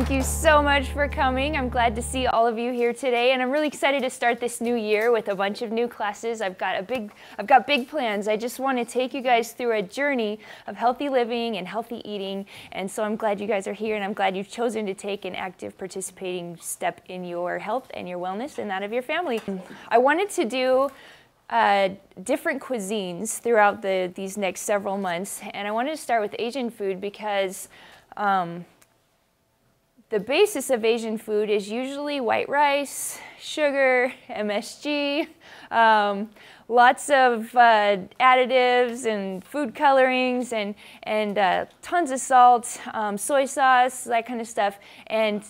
Thank you so much for coming. I'm glad to see all of you here today, and I'm really excited to start this new year with a bunch of new classes. I've got big plans. I just want to take you guys through a journey of healthy living and healthy eating, and so I'm glad you guys are here, and I'm glad you've chosen to take an active participating step in your health and your wellness and that of your family. I wanted to do different cuisines throughout these next several months, and I wanted to start with Asian food because the basis of Asian food is usually white rice, sugar, MSG, lots of additives and food colorings and tons of salt, soy sauce, that kind of stuff. And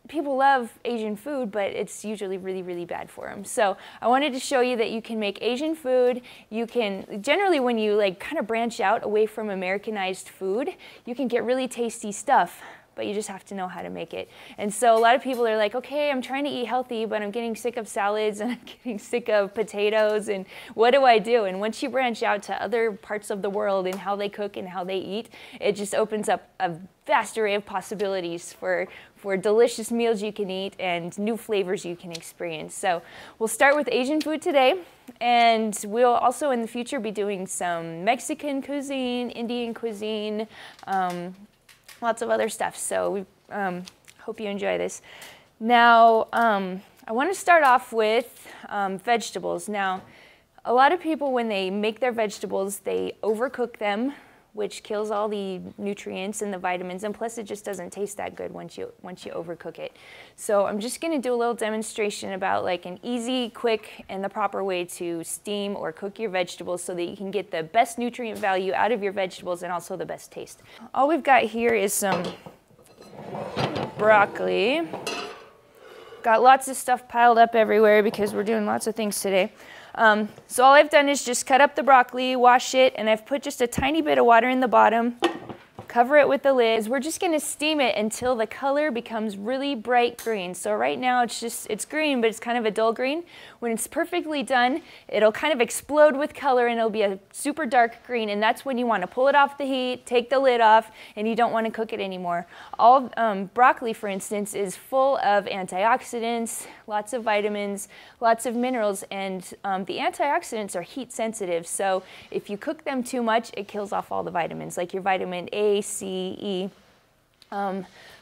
people love Asian food, but it's usually really, really bad for them. So I wanted to show you that you can make Asian food. You can, generally when you kind of branch out away from Americanized food, you can get really tasty stuff, but you just have to know how to make it. And so a lot of people are like, okay, I'm trying to eat healthy, but I'm getting sick of salads and I'm getting sick of potatoes, and what do I do? And once you branch out to other parts of the world and how they cook and how they eat, it just opens up a vast array of possibilities for delicious meals you can eat and new flavors you can experience. So we'll start with Asian food today, and we'll also in the future be doing some Mexican cuisine, Indian cuisine, lots of other stuff. So we hope you enjoy this. Now, I want to start off with vegetables. Now, a lot of people, when they make their vegetables, they overcook them, which kills all the nutrients and the vitamins, and plus it just doesn't taste that good once you overcook it. So I'm just going to do a little demonstration about an easy, quick, and the proper way to steam or cook your vegetables so that you can get the best nutrient value out of your vegetables and also the best taste. All we've got here is some broccoli. Got lots of stuff piled up everywhere because we're doing lots of things today. So all I've done is just cut up the broccoli, wash it, and I've put just a tiny bit of water in the bottom. Cover it with the lid. We're just going to steam it until the color becomes really bright green. So right now it's green, but it's kind of a dull green. When it's perfectly done, it'll kind of explode with color and it'll be a super dark green, and that's when you want to pull it off the heat, take the lid off, and you don't want to cook it anymore. All broccoli, for instance, is full of antioxidants, lots of vitamins, lots of minerals, and the antioxidants are heat sensitive. So if you cook them too much, it kills off all the vitamins, like your vitamin A, C, E.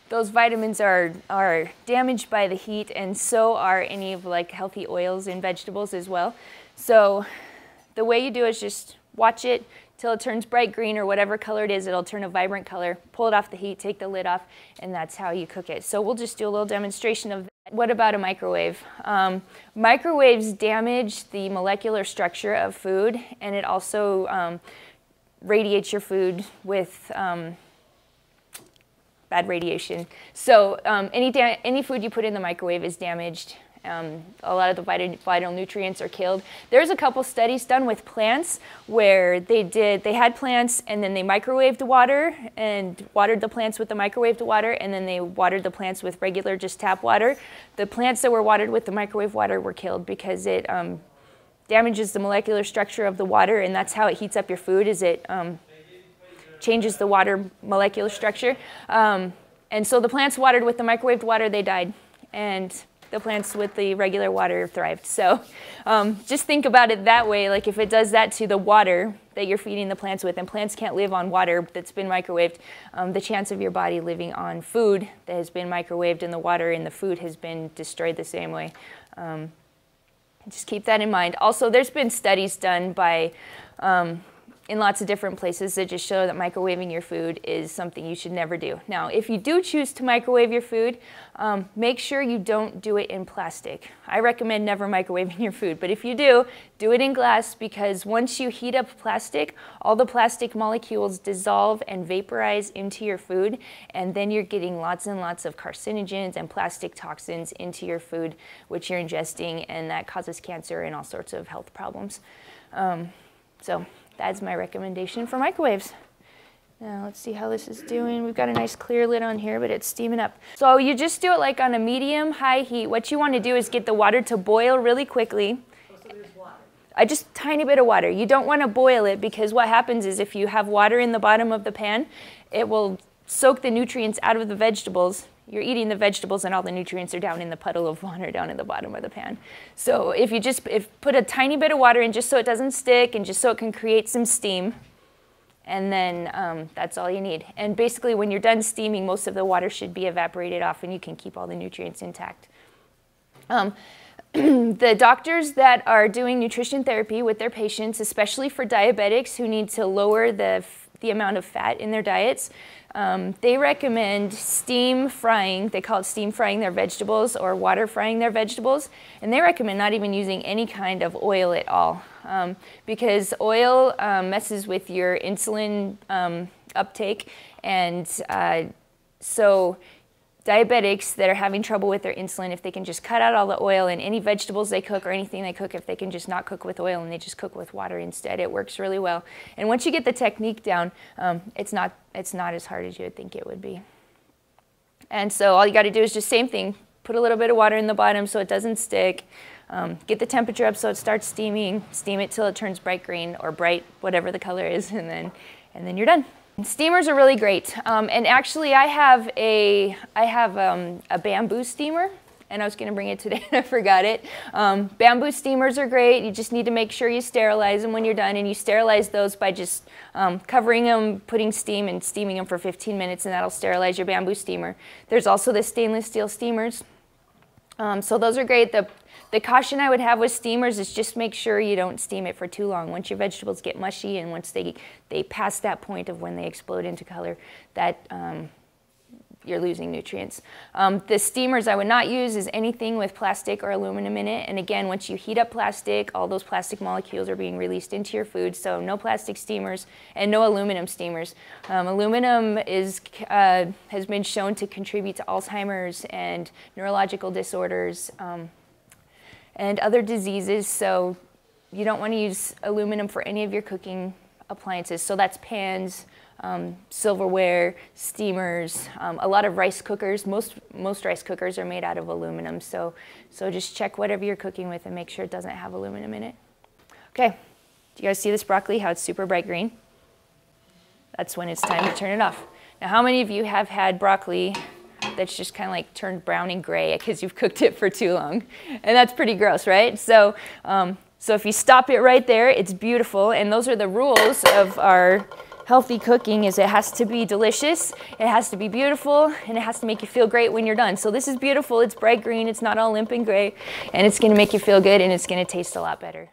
Those vitamins are damaged by the heat, and so are any of healthy oils in vegetables as well. So the way you do it is just watch it till it turns bright green or whatever color it is. It'll turn a vibrant color. Pull it off the heat, take the lid off, and that's how you cook it. So we'll just do a little demonstration of that. What about a microwave? Microwaves damage the molecular structure of food, and it also radiates your food with bad radiation. So any food you put in the microwave is damaged. A lot of the vital nutrients are killed. There's a couple studies done with plants where they had plants and then they microwaved water and watered the plants with the microwaved water, and then they watered the plants with regular just tap water. The plants that were watered with the microwave water were killed because it damages the molecular structure of the water, and that's how it heats up your food, is it changes the water molecular structure. And so the plants watered with the microwaved water, they died, and the plants with the regular water thrived. So just think about it that way, if it does that to the water that you're feeding the plants with, and plants can't live on water that's been microwaved, the chance of your body living on food that has been microwaved and the water in the food has been destroyed the same way. Just keep that in mind. Also, there's been studies done by in lots of different places that just show that microwaving your food is something you should never do. Now, if you do choose to microwave your food, make sure you don't do it in plastic. I recommend never microwaving your food, but if you do it in glass, because once you heat up plastic, all the plastic molecules dissolve and vaporize into your food, and then you're getting lots and lots of carcinogens and plastic toxins into your food, which you're ingesting, and that causes cancer and all sorts of health problems. So that's my recommendation for microwaves. Now let's see how this is doing. We've got a nice clear lid on here, but it's steaming up. So you just do it on a medium-high heat. What you want to do is get the water to boil really quickly. Just a tiny bit of water. You don't want to boil it, because what happens is if you have water in the bottom of the pan, it will soak the nutrients out of the vegetables, you're eating the vegetables and all the nutrients are down in the puddle of water down in the bottom of the pan. So if you just put a tiny bit of water in just so it doesn't stick and just so it can create some steam, and then that's all you need. And basically when you're done steaming, most of the water should be evaporated off and you can keep all the nutrients intact. The doctors that are doing nutrition therapy with their patients, especially for diabetics who need to lower the amount of fat in their diets, they recommend steam frying. They call it steam frying their vegetables or water frying their vegetables. And they recommend not even using any kind of oil at all because oil messes with your insulin uptake. And so diabetics that are having trouble with their insulin, if they can just cut out all the oil and any vegetables they cook or anything they cook, if they can just not cook with oil and they just cook with water instead, it works really well. And once you get the technique down, it's not as hard as you would think it would be. And so all you got to do is just same thing, put a little bit of water in the bottom so it doesn't stick, get the temperature up so it starts steaming, steam it till it turns bright green or bright whatever the color is, and then you're done. Steamers are really great, and actually I have a bamboo steamer, and I was going to bring it today and I forgot it. Bamboo steamers are great. You just need to make sure you sterilize them when you're done, and you sterilize those by just covering them, putting steam, and steaming them for 15 minutes, and that'll sterilize your bamboo steamer. There's also the stainless steel steamers. So those are great. The caution I would have with steamers is just make sure you don't steam it for too long. Once your vegetables get mushy and once they pass that point of when they explode into color, that you're losing nutrients. The steamers I would not use is anything with plastic or aluminum in it. And again, once you heat up plastic, all those plastic molecules are being released into your food. So no plastic steamers and no aluminum steamers. Aluminum has been shown to contribute to Alzheimer's and neurological disorders and other diseases. So you don't want to use aluminum for any of your cooking appliances. So that's pans, silverware, steamers, a lot of rice cookers. Most rice cookers are made out of aluminum. So just check whatever you're cooking with and make sure it doesn't have aluminum in it. Okay, do you guys see this broccoli, how it's super bright green? That's when it's time to turn it off. Now, how many of you have had broccoli that's just kind of like turned brown and gray because you've cooked it for too long? And that's pretty gross, right? So if you stop it right there, it's beautiful. And those are the rules of our healthy cooking, is it has to be delicious, it has to be beautiful, and it has to make you feel great when you're done. So this is beautiful, it's bright green, it's not all limp and gray, and it's gonna make you feel good, and it's gonna taste a lot better.